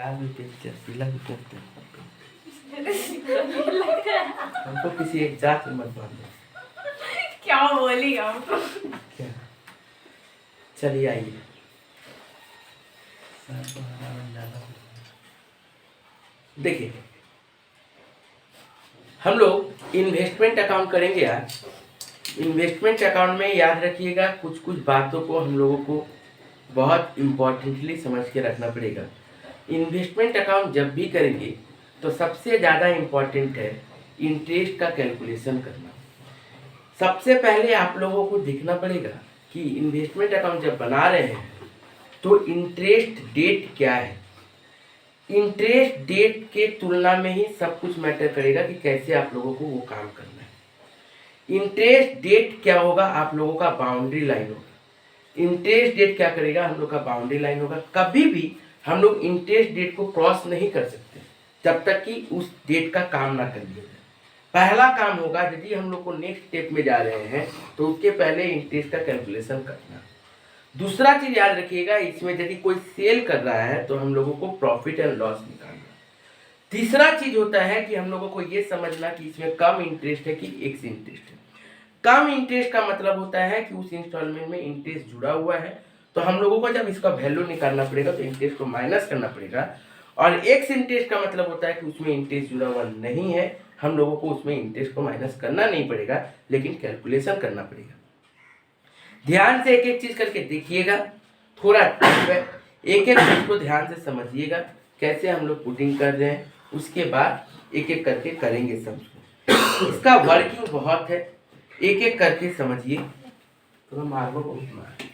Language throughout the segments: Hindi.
लाल भी देखते हैं, पीला भी देखते हैं। हमको किसी एक जात में मत बांधो। क्या बोली हमको? क्या? चलिए आइए। देखिए, हम लोग इन्वेस्टमेंट अकाउंट करेंगे आज। इन्वेस्टमेंट अकाउंट में याद रखिएगा, कुछ कुछ बातों को हम लोगों को बहुत इम्पोर्टेंटली समझ के रखना पड़ेगा। इन्वेस्टमेंट अकाउंट जब भी करेंगे तो सबसे ज़्यादा इम्पोर्टेंट है इंटरेस्ट का कैलकुलेशन करना। सबसे पहले आप लोगों को देखना पड़ेगा कि इन्वेस्टमेंट अकाउंट जब बना रहे हैं तो इंटरेस्ट डेट क्या है। इंटरेस्ट डेट के तुलना में ही सब कुछ मैटर करेगा कि कैसे आप लोगों को वो काम करना है। इंटरेस्ट डेट क्या होगा? आप लोगों का बाउंड्री लाइन होगा। इंटरेस्ट डेट क्या करेगा? हम लोग का बाउंड्री लाइन होगा। कभी भी हम लोग इंटरेस्ट डेट को क्रॉस नहीं कर सकते जब तक कि उस डेट का काम ना कर लिया जाए। पहला काम होगा, यदि हम लोग को नेक्स्ट स्टेप में जा रहे हैं तो उसके पहले इंटरेस्ट का कैलकुलेशन करना। दूसरा चीज याद रखिएगा, इसमें यदि कोई सेल कर रहा है तो हम लोगों को प्रॉफिट एंड लॉस निकालना। तीसरा चीज होता है कि हम लोगों को ये समझना कि इसमें कम इंटरेस्ट है कि एक्स इंटरेस्ट है। कम इंटरेस्ट का मतलब होता है कि उस इंस्टॉलमेंट में इंटरेस्ट जुड़ा हुआ है, तो हम लोगों को जब इसका वैल्यू निकालना पड़ेगा तो इंटरेस्ट को माइनस करना पड़ेगा। और एक्स इंटरेस्ट का मतलब होता है कि उसमें इंटरेस्ट जुड़ा हुआ नहीं है, हम लोगों को उसमें इंटरेस्ट को माइनस करना नहीं पड़ेगा, लेकिन कैलकुलेशन करना पड़ेगा। ध्यान से एक एक चीज करके देखिएगा, थोड़ा एक एक चीज को ध्यान से समझिएगा कैसे हम लोग पुटिंग कर रहे हैं, उसके बाद एक एक करके करेंगे सब। इसका वर्किंग बहुत है, एक एक करके समझिए। तो मारो बहुत मार।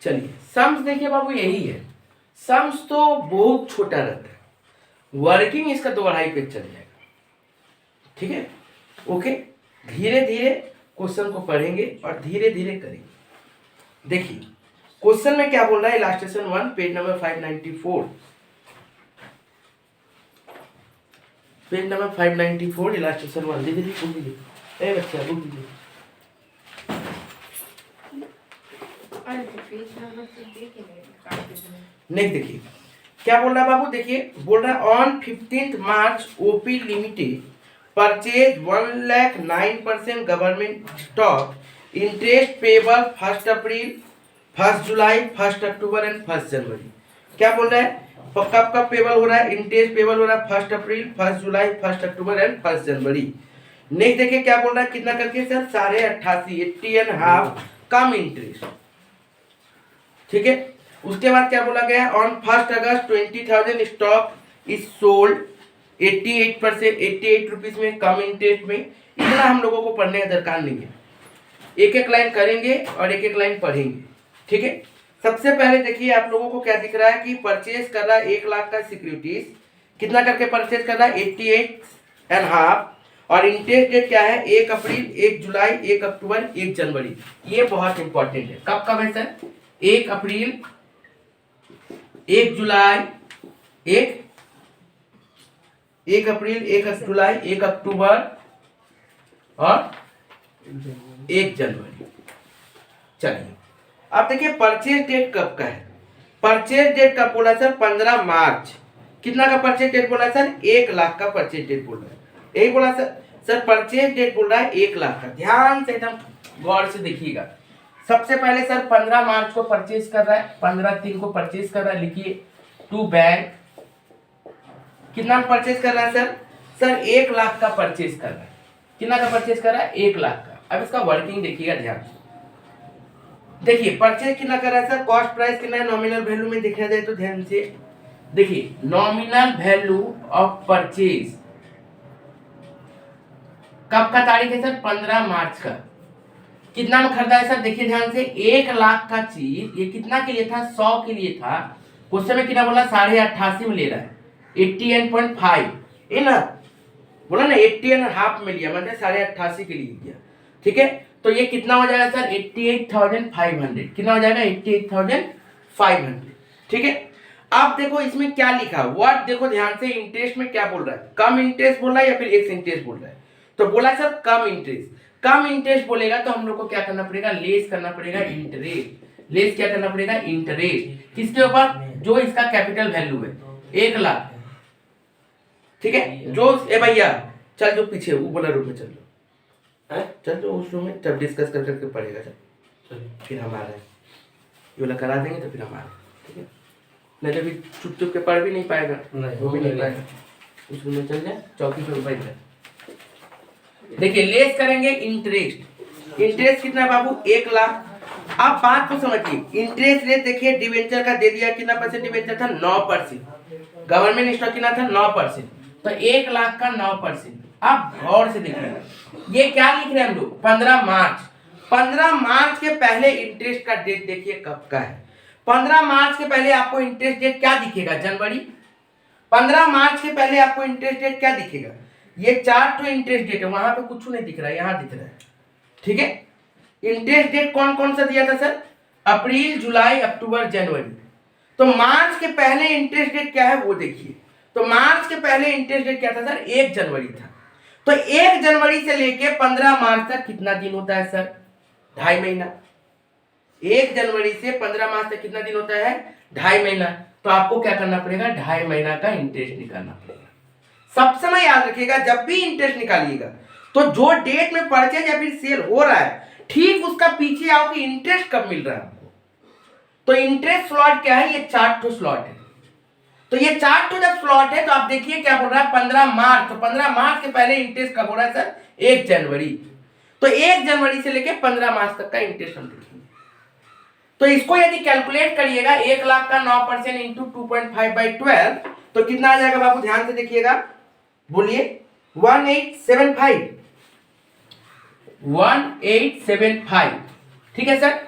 चलिए, सम्स देखिए बाबू, यही है। सम्स तो बहुत छोटा रहता है, वर्किंग इसका 2-2.5 पेज चल जाएगा। ठीक है, ओके। धीरे धीरे क्वेश्चन को पढ़ेंगे और धीरे धीरे करेंगे। देखिए क्वेश्चन में क्या बोल रहा है, illustration 1 page number 594। Page number 594 illustration 1। दीदी जी बोल दीजिए, ए बच्चा बोल दीजिए। नहीं, देखिए क्या बोल रहा है बाबू, देखिए बोल रहा है on 15 March OP limited purchase 1,09% government stock, interest payable 1 April, 1 July, 1 October and 1 जनवरी। क्या बोल रहा है, कब कब पेबल हो रहा है? इंटरेस्ट पेबल हो रहा है 1 अप्रैल, 1 जुलाई, 1 अक्टूबर एंड 1 जनवरी। नेक्स्ट देखिए क्या बोल रहा है, कितना करके सर? 88.5, 80.5 कम इंटरेस्ट। ठीक है, उसके बाद क्या बोला गया, on 1 August 20,000 stock is sold 88%, 88 rupees में, कम इंटरेस्ट में। इतना हम लोगों को पढ़ने का दरकार नहीं है, एक एक लाइन करेंगे और एक एक लाइन पढ़ेंगे। ठीक है, सबसे पहले देखिए आप लोगों को क्या दिख रहा है कि परचेज कर रहा है 1 लाख का सिक्योरिटीज। कितना करके परचेज कर रहा है? And half. और इंटरेस्ट डेट क्या है? 1 अप्रैल, 1 जुलाई, 1 अक्टूबर, 1 जनवरी। ये बहुत इंपॉर्टेंट है। कब कब है सर? 1 अप्रैल, 1 जुलाई, 1 अप्रैल, 1 जुलाई, 1 अक्टूबर और 1 जनवरी। चलिए अब देखिए परचेज डेट कब का है। परचेज डेट कब बोला सर? 15 मार्च। कितना का परचेज डेट बोला सर? 1 लाख का परचेज डेट बोल रहा है। यही बोला सर। सर परचेज डेट बोल रहा है 1 लाख का। ध्यान से एकदम गौर से देखिएगा। सबसे पहले सर 15 मार्च को परचेज कर रहा है, 15/3 को परचेज कर रहा है। लिखिए टू बैंक। कितना परचेज कर रहा है सर? सर 1 लाख का परचेज कर रहा है। कितना का परचेज कर रहा है? 1 लाख का। अब इसका वर्किंग देखिएगा ध्यान से। देखिए परचेज कितना कर रहा है सर? कॉस्ट प्राइस कितना है नॉमिनल वैल्यू में देखा जाए तो ध्यान से देखिए, नॉमिनल वैल्यू ऑफ परचेज कब का तारीख है सर? 15 मार्च का। कितना में खरीदा है सर? देखिए ध्यान से, 1 लाख का चीज ये कितना के लिए था? 100 के लिए था। उस समय कितना बोला? 88.5 में ले रहा है, 88.5 है ना, बोला ना 80.5 में लिया, मतलब 88.5 के लिए किया। ठीक है, तो ये कितना हो जाएगा सर? 88,500। कितना हो जाएगा? 88,500। ठीक है, अब देखो इसमें क्या लिखा, वर्ड देखो ध्यान से। इंटरेस्ट में क्या बोल रहा है? कम इंटरेस्ट बोल रहा है या फिर एक्स इंटरेस्ट बोल रहा है? तो बोला सर कम इंटरेस्ट। कम इंटरेस्ट बोलेगा तो हम लोग को क्या करना पड़ेगा? लेस करना पड़ेगा इंटरेस्ट। लेस क्या करना पड़ेगा? इंटरेस्ट। किसके ऊपर? जो इसका कैपिटल वैल्यू है 1 लाख। ठीक है, जो ए भैया चल जो पीछे वो वाला रूम में चल लो, चल जो उस रूम में तब डिस्कस कर करके पढ़ेगा। चल फिर हम आ रहे हैं, ये वाला करा देंगे तो फिर हम आ रहे हैं। ठीक है, नहीं तो फिर चुप चुप के पढ़ भी नहीं पाएगा, वो भी नहीं पाएगा। उस रूम में चल जाए, चौकी पे बैठ जाए। देखिए लेस करेंगे इंटरेस्ट। इंटरेस्ट कितना है बाबू? 1 लाख। आप बात को समझिए। इंटरेस्ट रेट देखिए, डिवेंचर का दे दिया, कितना परसेंट डिवेंचर था? 9%। गवर्नमेंट स्टॉक कितना था? 9%। तो 1 लाख का 9%। आप गौर से देखिए, ये क्या लिख रहे हैं हम लोग? 15 मार्च। 15 मार्च के पहले इंटरेस्ट का डेट देखिए कब का है। 15 मार्च के पहले आपको इंटरेस्ट डेट क्या दिखेगा? जनवरी। 15 मार्च के पहले आपको इंटरेस्ट डेट क्या दिखेगा? ये 4 तो इंटरेस्ट डेट है, वहां पे कुछ नहीं दिख रहा है, यहां दिख रहा है। ठीक है, इंटरेस्ट डेट कौन कौन सा दिया था सर? अप्रैल, जुलाई, अक्टूबर, जनवरी। तो मार्च के पहले इंटरेस्ट डेट क्या है वो देखिए। तो मार्च के पहले इंटरेस्ट डेट क्या था सर? 1 जनवरी था। तो 1 जनवरी से लेके 15 मार्च तक कितना दिन होता है सर? 2.5 महीना। 1 जनवरी से 15 मार्च तक कितना दिन होता है? 2.5 महीना। तो आपको क्या करना पड़ेगा? 2.5 महीना का इंटरेस्ट निकालना पड़ेगा। सब समय याद रखिएगा, जब भी इंटरेस्ट निकालिएगा तो जो डेट में परचेज या फिर सेल हो रहा है ठीक उसका पीछे आओ कि इंटरेस्ट कब मिल रहा है हमको। तो इंटरेस्ट स्लॉट क्या है? ये 4 स्लॉट है। तो ये 4 जब स्लॉट है तो आप देखिए क्या बोल रहा है? 15 मार्च। तो 15 मार्च के पहले इंटरेस्ट कब हो रहा है सर? 1 जनवरी। तो 1 जनवरी से लेकर 15 मार्च तक का इंटरेस्ट हम देखेंगे। तो इसको यदि कैलकुलेट करिएगा, 1 लाख का 9% इंटू 2.5/12 तो कितना आ जाएगा बाबू? ध्यान से देखिएगा, बोलिए 1875। 1875। ठीक है सर,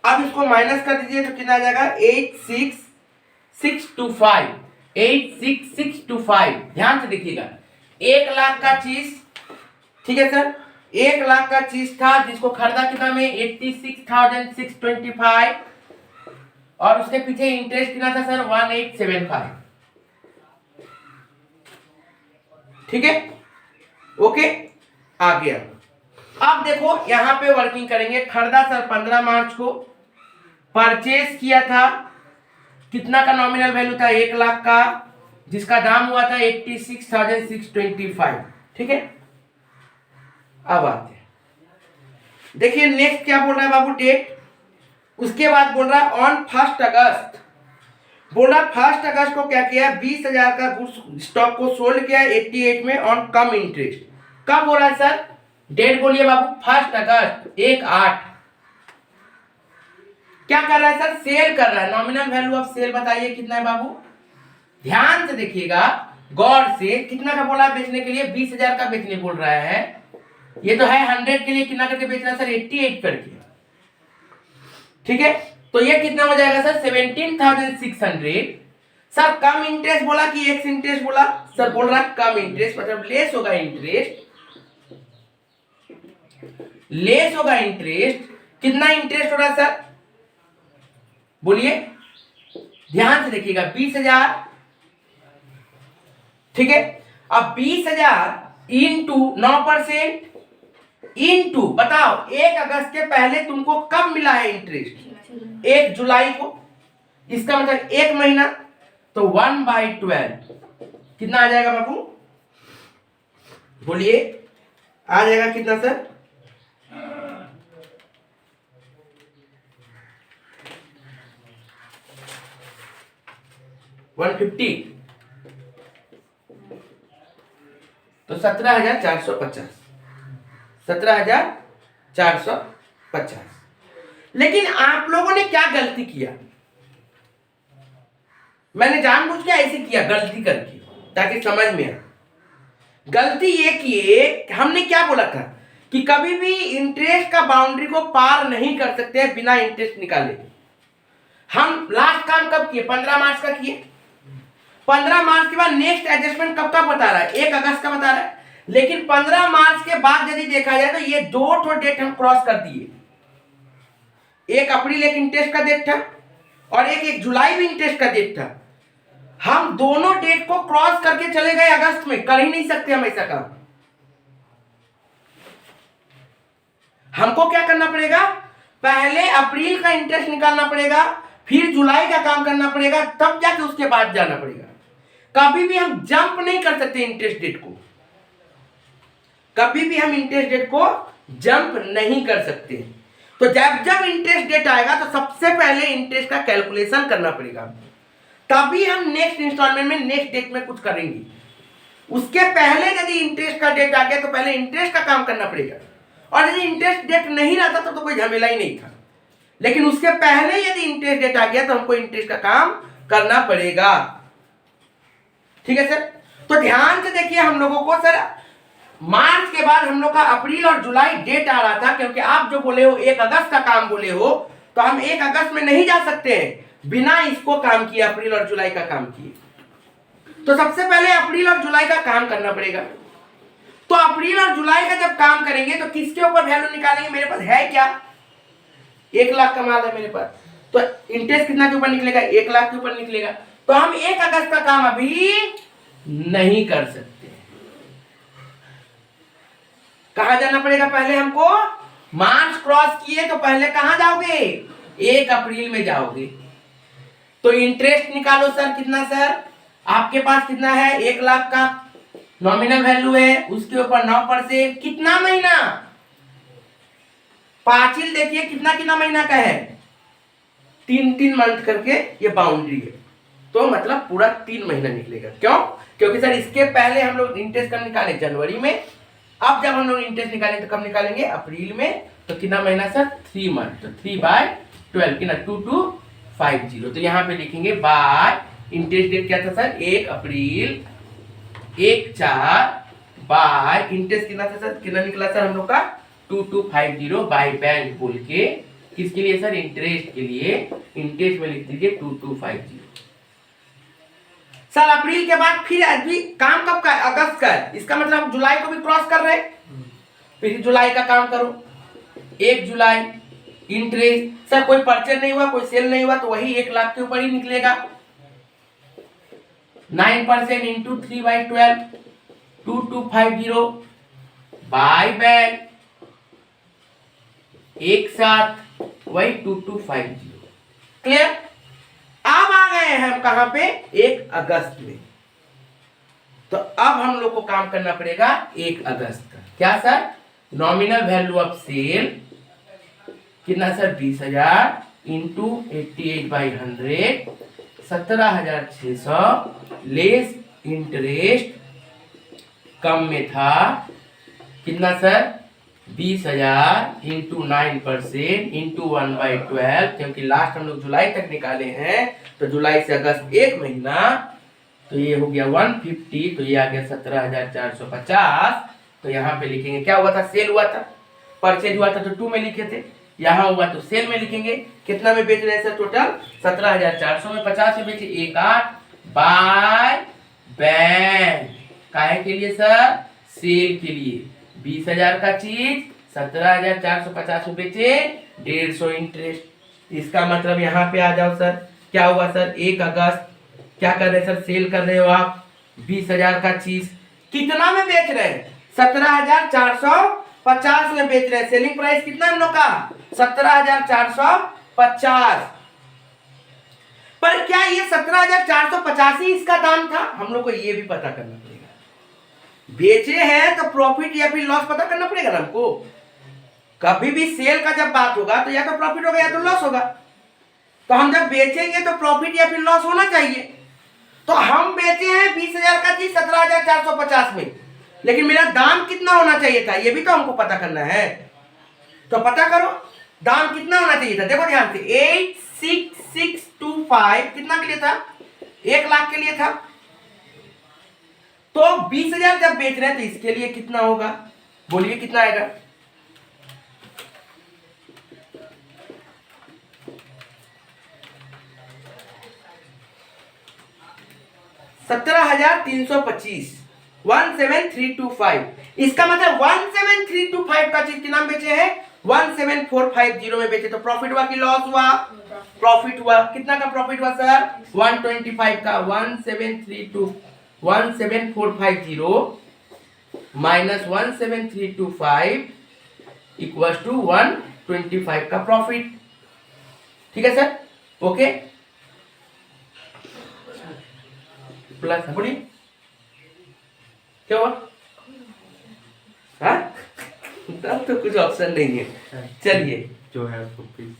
अब इसको माइनस कर दीजिए तो कितना आ जाएगा? 86625। 86625। ध्यान से देखिएगा, 1 लाख का चीज, ठीक है सर, 1 लाख का चीज था जिसको खरीदा कितना में? 86,625 और उसके पीछे इंटरेस्ट कितना था सर? 1875। ठीक है, ओके, आ गया। अब देखो यहां पे वर्किंग करेंगे। खरीदा सर 15 मार्च को, परचेज किया था, कितना का नॉमिनल वैल्यू था? 1 लाख का, जिसका दाम हुआ था 86,625। ठीक है, अब आते हैं, देखिए नेक्स्ट क्या बोल रहा है बाबू? डेट। उसके बाद बोल रहा है ऑन 1 अगस्त। बोल रहा 1 अगस्त को क्या किया? 20,000 का गुड्स स्टॉक को सोल्ड किया 88 में ऑन कम इंटरेस्ट। कब हो रहा है सर? डेट बोलिए बाबू। 1 अगस्त, 1/8। क्या कर रहा है सर? सेल कर रहा है। नॉमिनल वैल्यू ऑफ सेल बताइए कितना है बाबू? ध्यान से देखिएगा, गौर से। कितना का बोला बेचने के लिए? 20,000 का बेचने बोल रहा है। ये तो है 100 के लिए कितना करके बेच रहा है सर? 88 करके। ठीक है, तो ये कितना हो जाएगा सर? 17,600। सर कम इंटरेस्ट बोला कि एक्स इंटरेस्ट बोला? सर बोल रहा कम इंटरेस्ट, मतलब लेस होगा इंटरेस्ट, लेस होगा इंटरेस्ट। कितना इंटरेस्ट हो रहा है सर? बोलिए, ध्यान से देखिएगा, 20,000, ठीक है। अब 20,000 इंटू 9% इंटू, बताओ 1 अगस्त के पहले तुमको कब मिला है इंटरेस्ट? 1 जुलाई को, इसका मतलब 1 महीना, तो 1/12 कितना आ जाएगा बाबू? बोलिए, आ जाएगा कितना सर? 150, तो 17,450, 17,450। लेकिन आप लोगों ने क्या गलती किया? मैंने जानबूझ के ऐसे किया, गलती करके, ताकि समझ में आए। गलती ये किए, हमने क्या बोला था कि कभी भी इंटरेस्ट का बाउंड्री को पार नहीं कर सकते हैं बिना इंटरेस्ट निकाले। हम लास्ट काम कब किए? 15 मार्च का किए। 15 मार्च के बाद नेक्स्ट एडजस्टमेंट कब का बता रहा है? 1 अगस्त का बता रहा है। लेकिन 15 मार्च के बाद यदि देखा जाए तो ये 2 डेट हम क्रॉस कर दिए। 1 अप्रैल एक इंटरेस्ट का डेट था और 1 जुलाई भी इंटरेस्ट का डेट था। हम दोनों डेट को क्रॉस करके चले गए अगस्त में। कर ही नहीं सकते हम ऐसा काम। हमको क्या करना पड़ेगा? पहले अप्रैल का इंटरेस्ट निकालना पड़ेगा, फिर जुलाई का काम करना पड़ेगा, तब जाके उसके बाद जाना पड़ेगा। कभी भी हम जंप नहीं कर सकते इंटरेस्ट डेट को, कभी भी हम इंटरेस्ट डेट को जंप नहीं कर सकते। तो जब जब इंटरेस्ट डेट आएगा तो सबसे पहले इंटरेस्ट का कैलकुलेशन करना पड़ेगा, तभी हम नेक्स्ट इंस्टॉलमेंट में नेक्स्ट डेट में कुछ करेंगे। उसके पहले यदि इंटरेस्ट का डेट आ गया तो पहले इंटरेस्ट का काम करना पड़ेगा, और यदि इंटरेस्ट डेट नहीं रहता तो कोई झमेला ही नहीं था। लेकिन उसके पहले यदि इंटरेस्ट डेट आ गया तो हमको इंटरेस्ट का काम करना पड़ेगा। ठीक है सर? तो ध्यान से देखिए, हम लोगों को सर मार्च के बाद हम लोग का अप्रैल और जुलाई डेट आ रहा था, क्योंकि आप जो बोले हो 1 अगस्त का काम बोले हो, तो हम 1 अगस्त में नहीं जा सकते हैं बिना इसको काम किए, अप्रैल और जुलाई का काम किए। तो सबसे पहले अप्रैल और जुलाई का काम करना पड़ेगा। तो अप्रैल और जुलाई का जब काम करेंगे तो किसके ऊपर वैल्यू निकालेंगे? मेरे पास है क्या? 1 लाख का माल है मेरे पास, तो इंटरेस्ट कितना के ऊपर निकलेगा? 1 लाख के ऊपर निकलेगा। तो हम 1 अगस्त का काम अभी नहीं कर सकते। कहां जाना पड़ेगा? पहले हमको मार्च क्रॉस किए तो पहले कहां जाओगे? 1 अप्रैल में जाओगे। तो इंटरेस्ट निकालो सर। कितना सर? आपके पास कितना है? 1 लाख का नॉमिनल वैल्यू है, उसके ऊपर 9%। कितना महीना? पाचिल देखिए कितना कितना महीना का है? 3 मंथ करके ये बाउंड्री है, तो मतलब पूरा 3 महीना निकलेगा। क्यों? क्योंकि सर इसके पहले हम लोग इंटरेस्ट कब निकाले? जनवरी में। अब जब हम लोग इंटरेस्ट निकालेंगे तो कब निकालेंगे? अप्रैल में। तो कितना महीना सर? 3 मंथ। तो 3/12 कितना? 2250। तो यहाँ पे लिखेंगे बाय, इंटरेस्ट डेट क्या था सर? 1 अप्रैल 1/4 बाय, इंटरेस्ट कितना था सर? कितना निकला सर हम लोग का? 2250 बाय बैंक बोल के। किसके लिए सर? इंटरेस्ट के लिए। इंटरेस्ट में लिख दीजिए 2250। सर अप्रैल के बाद फिर अभी काम कब का? अगस्त का है। इसका मतलब हम जुलाई को भी क्रॉस कर रहे हैं। फिर जुलाई का काम करो। 1 जुलाई इंटरेस्ट, सर कोई परचेज नहीं हुआ, कोई सेल नहीं हुआ, तो वही 1 लाख के ऊपर ही निकलेगा। 9% इंटू 3/12 2250 बाय बैंक, एक साथ वही 2250। क्लियर? अब आ गए हैं हम कहां पे? 1 अगस्त में। तो अब हम लोग को काम करना पड़ेगा 1 अगस्त का। क्या sir? Nominal value of sale कितना सर? 20,000 इंटू 88/100, 17,600 लेस इंटरेस्ट कम में था। कितना सर? 20,000 इंटू 9% इंटू 1/12, क्योंकि लास्ट हम लोग जुलाई तक निकाले हैं, तो जुलाई से अगस्त 1 महीना, तो ये हो गया 150, तो ये आ गया 17,450। तो यहाँ पे लिखेंगे क्या हुआ था? सेल हुआ था। परचेज हुआ था तो 2 में लिखे थे, यहाँ हुआ तो सेल में लिखेंगे। कितना में बेच रहे हैं सर? टोटल 17,400 में 50 में बेचे। 1/8 बाय बैंड। काहे के लिए सर? सेल के लिए। 20,000 का चीज 17,450 में बेचे, 150 इंटरेस्ट। इसका मतलब यहाँ पे आ जाओ सर, क्या हुआ सर? 1 अगस्त क्या कर रहे सर? सेल कर रहे हो आप 20,000 का चीज। कितना में बेच रहे हैं? 17,450 में बेच रहे हैं। सेलिंग प्राइस कितना है हम लोग का? 17,450। पर क्या ये 17,450 ही इसका दाम था? हम लोग को ये भी पता करना पड़ेगा। बेचे हैं तो प्रॉफिट या फिर लॉस पता करना पड़ेगा ना हमको। कभी भी सेल का जब बात होगा तो या तो प्रॉफिट होगा या तो लॉस होगा। तो हम जब बेचेंगे तो प्रॉफिट या फिर लॉस होना चाहिए। तो हम बेचे हैं 20,000 का चीज 17,450 में, लेकिन मेरा दाम कितना होना चाहिए था ये भी तो हमको पता करना है। तो पता करो दाम कितना होना चाहिए था। देखो ध्यान से, 86625 कितना के लिए था? 1 लाख के लिए था। तो 20,000 जब बेच रहे हैं तो इसके लिए कितना होगा? बोलिए कितना आएगा? 17,325, 17,325। इसका मतलब 17,325 का चीज के नाम बेचे हैं 17,450 में बेचे। तो प्रॉफिट हुआ कि लॉस हुआ? प्रॉफिट हुआ। कितना का प्रॉफिट हुआ सर? 125 का। 17,450 माइनस 17,325 इक्वल टू 125 का प्रॉफिट। ठीक है सर? ओके प्लस बोलिए क्या हुआ? हाँ तब तो कुछ ऑप्शन नहीं है। चलिए जो है उसको प्लीज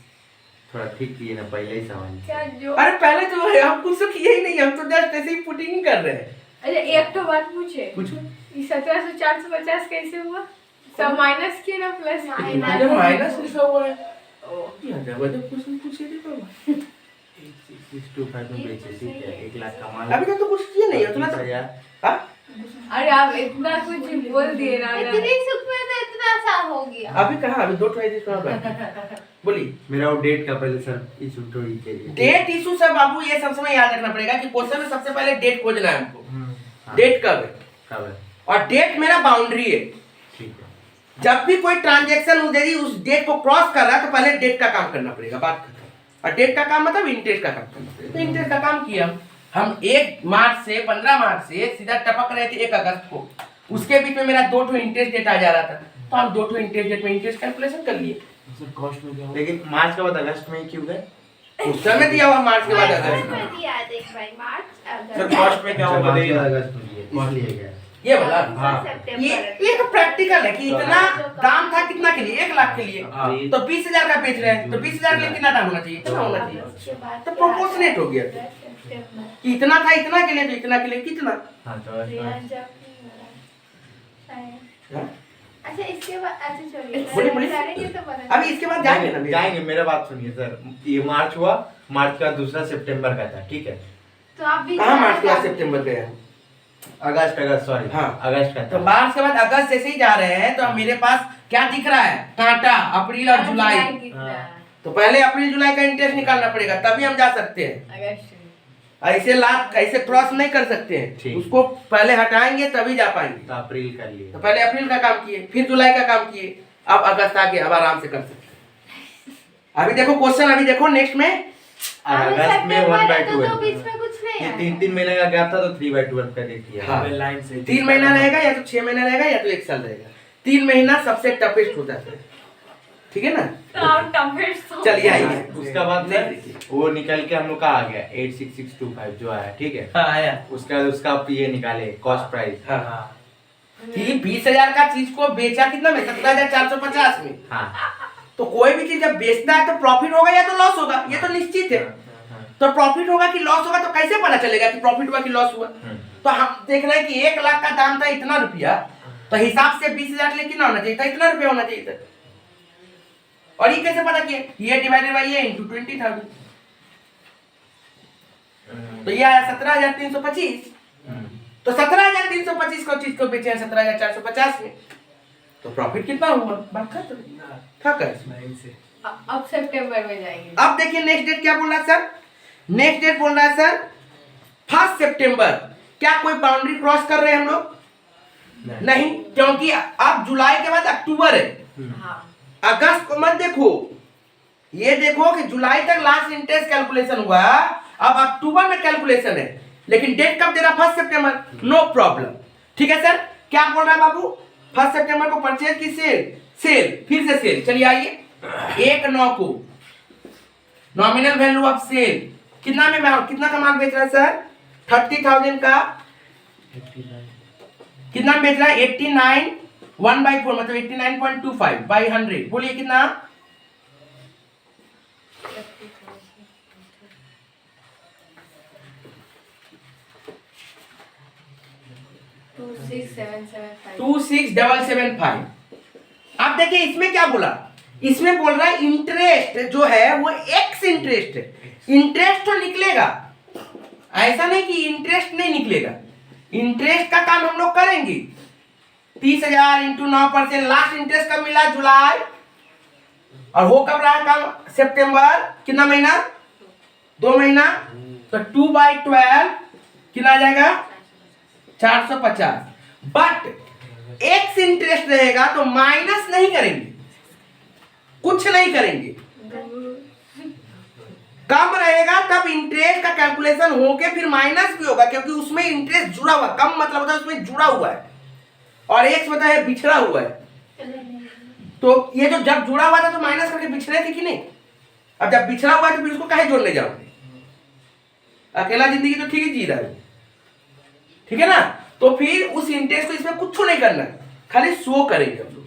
थोड़ा ठीक किए ना, पहले ही समझ। क्या जो? अरे पहले जो है हम कुछ तो किए ही नहीं, हम तो जस्ट ऐसे ही पुटिंग कर रहे हैं। अच्छा एक तो बात पूछे, पूछो। ये 17,450 कैसे हुआ? सब माइनस किए ना प्लस? माइनस लिखा हुआ है। ओ, ये जब क्वेश्चन पूछे थे बाबा। 8,625 में बेचे, ठीक है, 1 लाख का माल। अभी तक तो कुछ किए नहीं है उतना तो। 20,000 हाँ अरे आप इतना कुछ बोल दिए ना। इतनी सुख में तो इतना सा हो गया। अभी कहाँ? अभी 2 ट्राई बोलिए। मेरा वो डेट का पहले सर इशू थोड़ी के लिए। डेट इशू सर बाबू ये सब समय याद रखना पड़ेगा कि क्वेश्चन में सबसे पहले डेट खोजना है हमको। हाँ। डेट कब है? कब है? और डेट मेरा बाउंड्री है। ठीक है। जब भी कोई ट्रांजैक्शन यदि उस डेट को क्रॉस कर रहा है तो पहले डेट का काम करना पड़ेगा। बात खत्म। और डेट का काम मतलब इंटरेस्ट का काम करना पड़ेगा। तो इंटरेस्ट का काम किया हम 1 मार्च से 15 मार्च से सीधा टपक रहे थे 1 अगस्त को। उसके बीच में मेरा 2 इंटरेस्ट डेट आ जा रहा था, तो हम 2 इंटरेस्ट डेट में इंटरेस्ट कैलकुलेशन कर लिए। सर कॉस्ट में क्या हो? लेकिन मार्च के बाद अगस्त में ही क्यों गए? उस समय दिया हुआ मार्च के बाद अगस्त में। में दिया देख भाई मार्च सर कॉस्ट में क्या अच्छा, होगा? मार्च के बताइए। बाद अगस्त में दिए, इसलिए गए। ये वाला हाँ। ये तो प्रैक्टिकल है कि इतना दाम था कितना के लिए? 1 लाख के लिए। हाँ। तो 20,000 का बेच रहे हैं तो 20,000 के लिए कितना दाम होना चाहिए? इतना होना चाहिए। तो प्रोपोर्शनेट हो गया कि इतना था इतना के लिए तो इतना के लिए कितना। हाँ तो हाँ? अच्छा इसके बाद अच्छा चलिए बोलिए, बोलिए। करेंगे तो पता अभी इसके बाद जाएंगे ना भैया? जाएंगे, मेरा बात सुनिए सर। ये मार्च हुआ, मार्च का दूसरा सितंबर का था, ठीक है। तो आप भी कहाँ मार्च के बाद सितंबर गए हैं? अगस्त सॉरी, हाँ। अगस्त का तो था। मार्च के बाद अगस्त जैसे ही जा रहे हैं तो अब मेरे पास क्या दिख रहा है? कांटा अप्रैल और जुलाई। तो पहले अप्रैल जुलाई का इंटरेस्ट निकालना पड़ेगा तभी हम जा सकते हैं। ऐसे लाख ऐसे क्रॉस नहीं कर सकते हैं, ठीक। उसको पहले हटाएंगे तभी जा पाएंगे। तो अप्रैल कर लिए। तो पहले अप्रैल का काम किए, फिर जुलाई का काम किए, अब अगस्त आ गया, अब आराम से कर सकते हैं। अभी देखो क्वेश्चन, अभी देखो नेक्स्ट में अगस्त में 1/12 तो बीच में कुछ नहीं ये है। 3 महीने का गैप था तो 3/12 का देख लिया। हाँ। लाइन से 3 महीना रहेगा या तो 6 महीना रहेगा या तो 1 साल रहेगा। 3 महीना सबसे टफेस्ट होता है, ठीक है ना? चलिए आइए। उसका बाद सर वो निकल के हम लोग का आ गया 86625 जो आया, ठीक है। हाँ आया। उसका उसका ये निकाले कॉस्ट प्राइस। हाँ कि 20,000 का चीज को बेचा कितना में? 17,450 में। हाँ। तो कोई भी चीज जब बेचता है तो प्रॉफिट होगा या तो लॉस होगा, ये तो निश्चित है। तो प्रॉफिट होगा कि लॉस होगा तो कैसे पता चलेगा कि प्रॉफिट हुआ कि लॉस हुआ? तो हम देख रहे हैं कि 1 लाख का दाम था इतना रुपया, तो हिसाब से 20,000 के लिए कितना होना चाहिए था? इतना रुपया होना चाहिए था। और ये कैसे पता किया? ये डिवाइडेड बाय ये इनटू 20,000। तो ये आया 17,325। तो 17,325 को चीज को बेचे हैं 17,450 में, तो प्रॉफिट कितना हुआ? बात खत्म। था कैसे? अब सितंबर में जाएंगे। अब देखिए नेक्स्ट डेट क्या बोल रहा है सर? नेक्स्ट डेट बोल रहा है सर 1 सितंबर क्या कोई बाउंड्री क्रॉस कर रहे हैं हम लोग? नहीं, क्योंकि अब जुलाई के बाद अक्टूबर है। हाँ अगस्त को मत देखो, ये देखो कि जुलाई तक लास्ट इंटरेस्ट कैलकुलेशन हुआ, अब अक्टूबर में कैलकुलेशन है, लेकिन डेट कब दे रहा? 1 सितंबर। नो प्रॉब्लम, ठीक है सर। क्या बोल रहा है बाबू? 1 सितंबर को परचेज की सेल, सेल फिर से सेल। चलिए आइए, 1/9 को नॉमिनल वैल्यू ऑफ सेल कितना में, कितना का माल बेच रहा है सर? 30,000 का कितना बेच रहा है? 89 1/4 मतलब 89.25 बाई 100। बोलिए कितना? 26775 26775। अब देखिए इसमें क्या बोला, इसमें बोल रहा है इंटरेस्ट जो है वो एक्स इंटरेस्ट है। इंटरेस्ट तो निकलेगा, ऐसा नहीं कि इंटरेस्ट नहीं निकलेगा, इंटरेस्ट का काम हम लोग करेंगे। 30,000 इंटू 9%, लास्ट इंटरेस्ट कब मिला? जुलाई, और हो कब रहा है काम? सितंबर। कितना महीना? 2 महीना। तो 2/12 कितना आ जाएगा? 450। बट एक्स इंटरेस्ट रहेगा तो माइनस नहीं करेंगे, कुछ नहीं करेंगे। कम रहेगा तब इंटरेस्ट का कैलकुलेशन होके फिर माइनस भी होगा, क्योंकि उसमें इंटरेस्ट जुड़ा हुआ, कम मतलब होता है उसमें जुड़ा हुआ है, और एक्स मतलब है बिछड़ा हुआ है। तो ये जो जब जुड़ा हुआ था तो माइनस करके बिछड़े थे कि नहीं? अब जब बिछड़ा हुआ है तो फिर उसको काहे जोड़ने जाओगे? अकेला जिंदगी तो ठीक ही जी रहा है, ठीक है ना? तो फिर उस इंटरेस्ट को इसमें कुछ नहीं करना, खाली शो करेंगे हम लोग,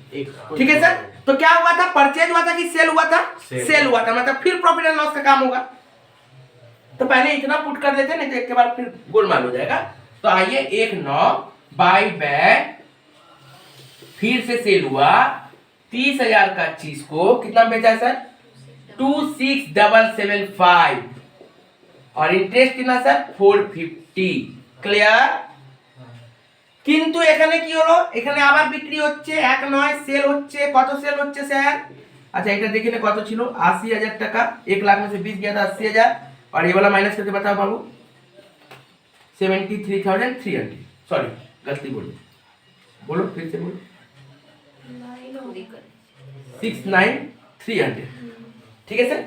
ठीक है सर। तो क्या हुआ था? परचेज हुआ था कि सेल हुआ था? सेल हुआ था, मतलब फिर प्रॉफिट एंड लॉस का काम होगा। तो पहले इतना पुट कर देते, नहीं तो एक के बाद फिर गोलमाल हो जाएगा। तो आइए 1/9 बाई बैक, फिर से सेल हुआ 30,000 का चीज को कितना बेचा है सर? 26,775, और इंटरेस्ट कितना सर? 450। ক্লিয়ার? কিন্তু এখানে কি হলো? এখানে আবার বিক্রি হচ্ছে, 1/9 সেল হচ্ছে। কত সেল হচ্ছে স্যার? अच्छा এটা देखिए ना কত ছিল? 80,000 টাকা। 1 लाख में से 20 गया था 80,000, और ये वाला माइनस करके बताओ बाबू। 73,300। सॉरी गलती बोली, बोलो फिर से बोलो। 69,300, ठीक है सर।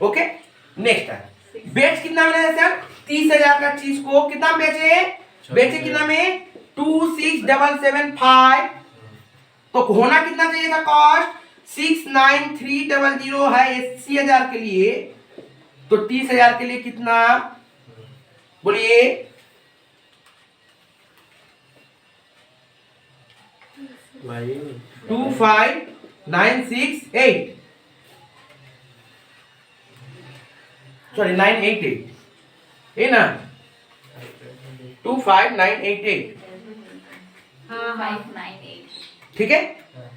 ओके, नेक्स्ट है बेच कितना मिला है सर? 30,000 का चीज को कितना बेचे? बेचे कितना में? 26,775। तो होना कितना चाहिए था कॉस्ट? 69,300 है 80,000 के लिए, तो 30,000 के लिए कितना? बोलिए। भाई 25,968, सॉरी 988, ये ना 25,988, हाँ 598 ठीक है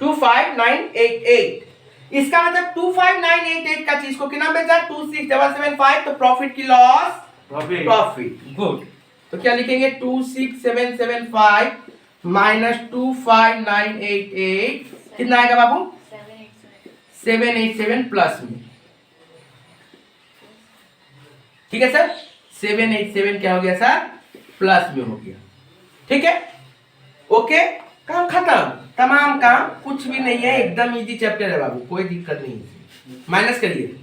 25,988। इसका मतलब 25,988 का चीज को कितना बेचा? 26,775। तो प्रॉफिट की लॉस? प्रॉफिट। गुड। तो क्या लिखेंगे? 26,775 माइनस 25,988 कितना आएगा बाबू? 787 प्लस में, ठीक है सर। 787 क्या हो गया सर? प्लस में हो गया, ठीक है। ओके, काम खत्म, तमाम काम, कुछ भी नहीं है, एकदम इजी चैप्टर है बाबू, कोई दिक्कत नहीं है। माइनस करिए,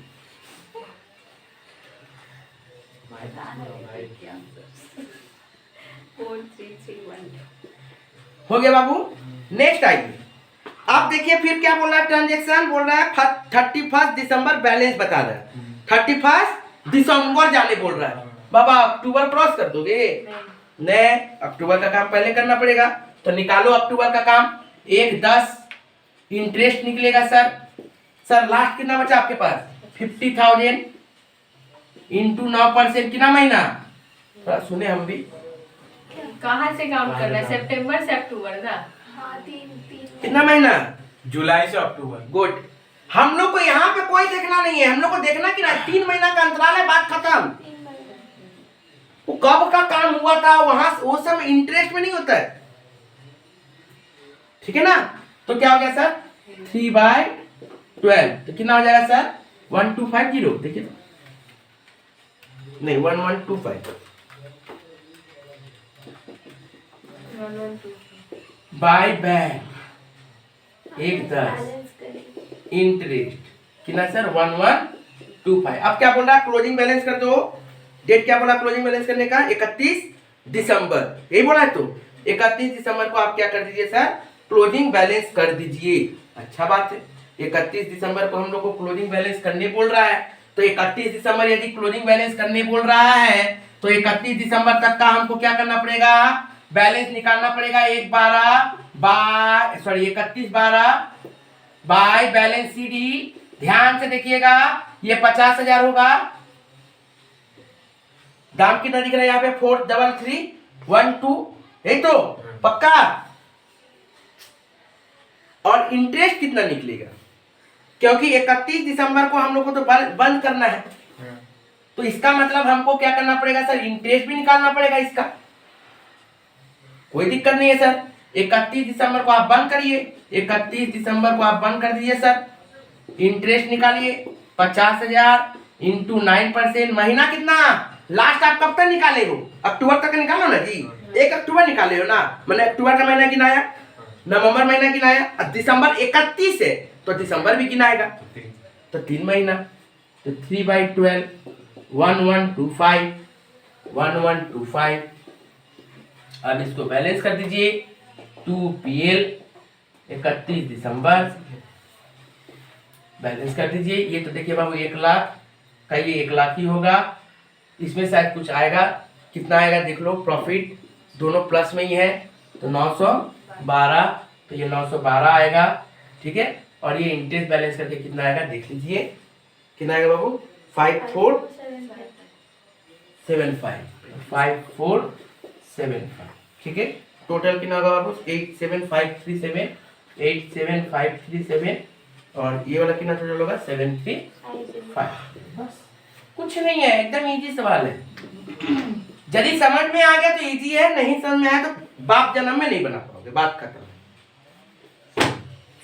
हो गया बाबू। नेक्स्ट आइए, आप देखिए फिर क्या बोल रहा है? ट्रांजेक्शन बोल रहा है 31 दिसंबर बैलेंस बता रहा है, 31 दिसंबर जाने बोल रहा है। बाबा अक्टूबर क्रॉस कर दोगे? नहीं, अक्टूबर का काम पहले करना पड़ेगा। तो निकालो अक्टूबर का काम। 1/10 इंटरेस्ट निकलेगा सर। सर लास्ट कितना बचा आपके पास? 50,000 इंटू 9% कितना महीना? थोड़ा सुने हम भी, कहाँ से काम कर रहा है? सितंबर से अक्टूबर ना? हाँ 3 कितना महीना? जुलाई से अक्टूबर। गुड। हम लोग को यहाँ पे कोई देखना नहीं है, हम लोग को देखना कि ना 3 महीना का अंतराल है, बात खत्म। वो कब का काम हुआ था वहां, वो सब इंटरेस्ट में नहीं होता है, ठीक है ना। तो क्या हो गया सर? 3/12, तो कितना हो जाएगा सर? 1250। देखिए नहीं 1125, 112 बाय बैंक एक 10 बैलेंस करिए। इंटरेस्ट कितना सर 1125। अब क्या बोल रहा है क्लोजिंग बैलेंस कर दो। डेट क्या बोला क्लोजिंग बैलेंस करने का 31 दिसंबर यही बोला है। तो 31 दिसंबर को आप क्या कर दीजिए सर क्लोजिंग बैलेंस कर दीजिए। अच्छा बात है 31 दिसंबर को हम लोग को क्लोजिंग बैलेंस करने बोल रहा है। तो 31 दिसंबर यदि क्लोजिंग बैलेंस करने बोल रहा है तो 31 दिसंबर तक का हमको क्या करना पड़ेगा बैलेंस निकालना पड़ेगा 31/12 बाय बैलेंस सीडी। ध्यान से देखिएगा ये 50,000 होगा। दाम कितना दिख रहा है यहाँ पे 433112 यही तो पक्का। और इंटरेस्ट कितना निकलेगा क्योंकि 31 दिसंबर को हम लोग को तो बंद करना है। तो इसका मतलब हमको क्या करना पड़ेगा सर इंटरेस्ट भी निकालना पड़ेगा इसका। कोई दिक्कत नहीं है सर 31 दिसंबर को आप बंद करिए। 31 दिसंबर को आप बंद कर दीजिए सर। इंटरेस्ट निकालिए 50,000 इंटू 9%। महीना कितना लास्ट आप कब तक निकाले हो अक्टूबर तक निकालो ना जी। 1 अक्टूबर निकाले हो ना मैंने अक्टूबर का महीना गिनाया नवंबर महीना गिनाया और दिसंबर 31 है तो दिसंबर भी गिनाएगा तो 3 महीना। तो 3/12 1125 अब इसको बैलेंस कर दीजिए 2PL 31 दिसंबर बैलेंस कर दीजिए। ये तो देखिए बाबू 1 लाख का ये 1 लाख ही होगा। इसमें शायद कुछ आएगा कितना आएगा देख लो प्रॉफिट दोनों प्लस में ही है तो 912 तो ये 912 आएगा ठीक है। और ये इंटरेस्ट बैलेंस करके कितना आएगा देख लीजिए कितना आएगा बाबू 5475 ठीक है। टोटल कितना होगा बाबू 87537 और ये वाला कितना टोटल होगा 735। बस कुछ नहीं है एकदम इजी सवाल है। यदि समझ में आ गया तो इजी है नहीं समझ में आया तो बाप जन्म में नहीं बना पाओगे बात खत्म।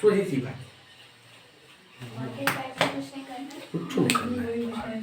सीधी सी बात और फिर पैसे कुछ नहीं करना। कुछ नहीं करना है।